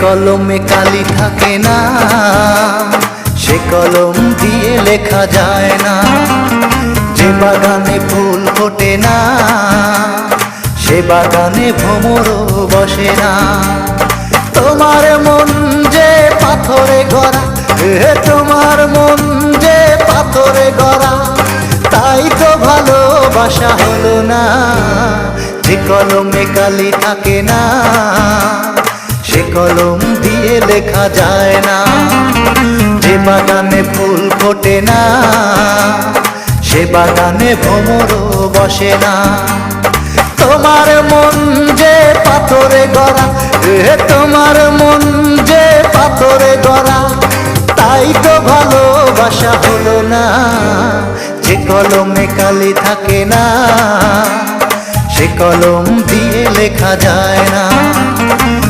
কলমে কালি থাকে না, সে কলম দিয়ে লেখা যায় না। যে বাগানে ফুল ফোটে না, সে বাগানে ভ্রমরও বসে না। তোমার মন যে পাথরে গড়া, তোমার মন যে পাথরে গড়া, তাই তো ভালোবাসা হলো না। যে কলমে কালি থাকে না, সে কলম দিয়ে লেখা যায় না। যে বাগানে ফুল ফোটে না, সে বাগানে ভ্রমরও বসে না। তোমার মন যে পাথরে গড়া, তোমার মন যে পাথরে গড়া, তাই তো ভালোবাসা হলো না। যে কলমে কালি থাকে না, সে কলম দিয়ে লেখা যায় না।